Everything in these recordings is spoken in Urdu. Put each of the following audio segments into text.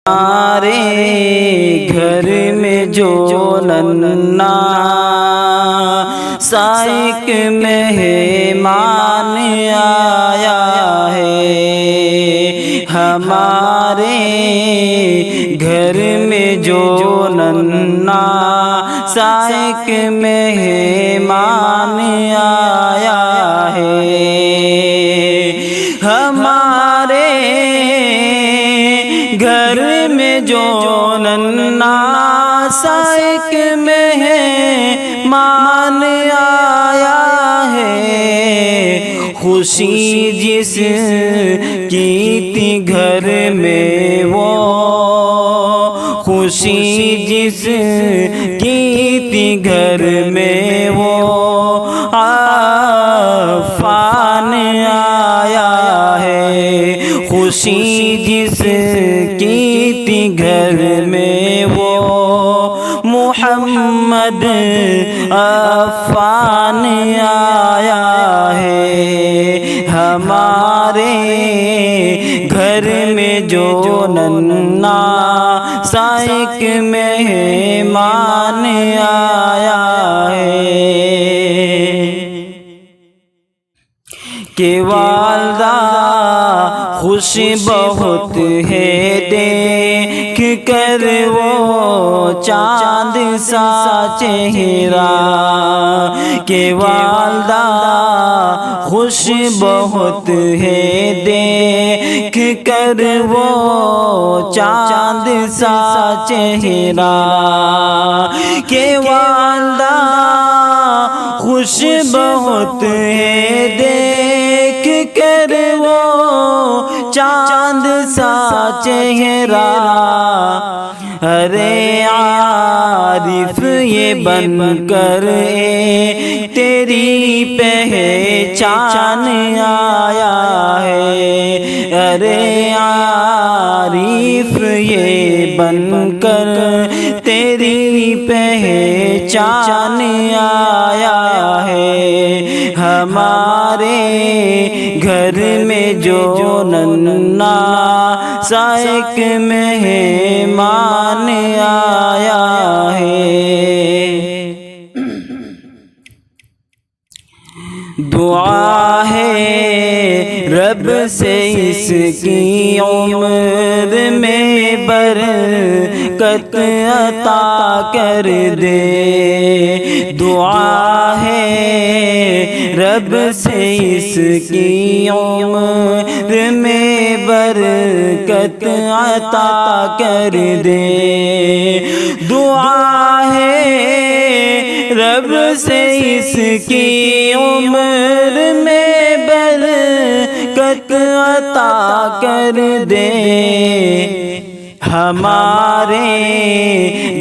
ہمارے گھر میں جو ننھا سا ایک مہمان آیا ہے، ہمارے گھر میں جو ننھا سا ایک مہمان آیا ہے، ہمارے گھر میں جو ننھا سا ایک مہمان آیا ہے، خوشی جس کی تھی گھر میں وہ خوشی جس کی تھی گھر میں وہ عفان آیا ہے، خوشی جس کی تھی گھر میں وہ محمد عفان آیا ہے، ہمارے گھر میں جو ننھا سا ایک مہمان آیا ہے کہ والدہ خوش بہت ہے دیکھ کر وہ چاند سا چہرہ، کہ والدہ خوش بہت ہے دیکھ کر وہ چاند سا چہرہ، کہ والدہ خوش بہت ہے دیکھ کر وہ چاند سا چہرہ، ارے عارف یہ بن کر تیری پہچان آیا ہے، ارے عارف یہ بن کر تیری پہچان آیا ہے، ہمارے گھر میں جو ننھا سا ایک مہمان آیا ہے، دعا ہے رب سے اس کی عمر میں برکت عطا کر دے، دعا ہے رب سے اس کی عمر میں برکت عطا کر دے، دعا ہے رب سے اس کی عمر میں برکت عطا کر دے، ہمارے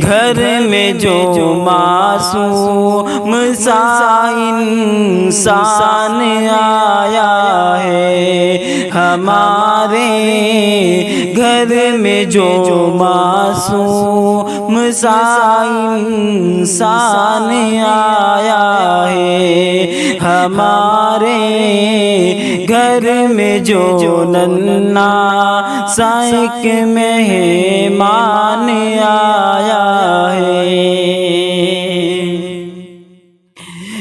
گھر میں جو معصوم سا انسان آیا ہے، ہمارے گھر میں جو معصوم سا انسان آیا ہے، ہمارے گھر میں جو ننھا سا ایک مہمان آیا ہے،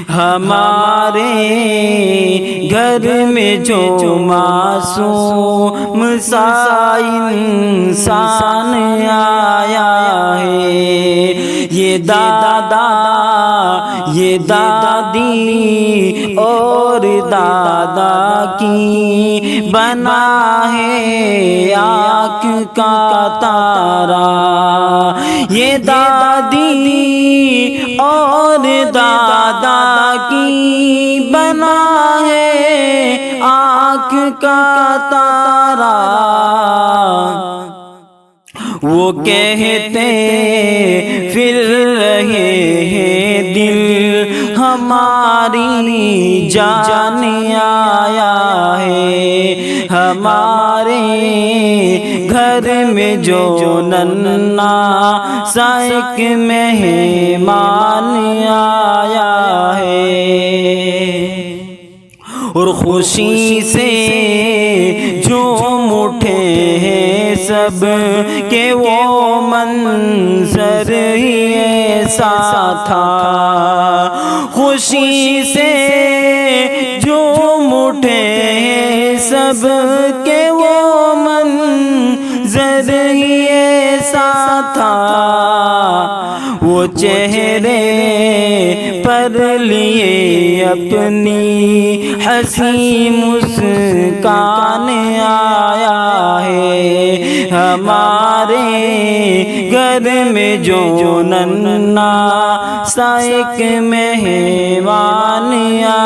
ہمارے گھر میں جو معصوم سا انسان آیا ہے، یہ دادا یہ دادی اور دادا کی بنا ہے آنکھ کا تارا، یہ دادی اور دادا کی بنا ہے آنکھ کا تارا، وہ کہتے پھر رہے ہیں دل ہماری جان آیا ہے، ہمارے گھر میں جو ننھا سا ایک مہمان آیا ہے، اور خوشی سے جھوم اٹھے ہیں سب کہ وہ منظر ہی ایسا تھا، خوشی سے جھوم اٹھے سب کہ وہ منظر ہی ایسا تھا، وہ چہرے پر لیے اپنی ہنسی مسکان آیا ہے، ہمارے گھر میں جو ننھا سا ایک مہمان آیا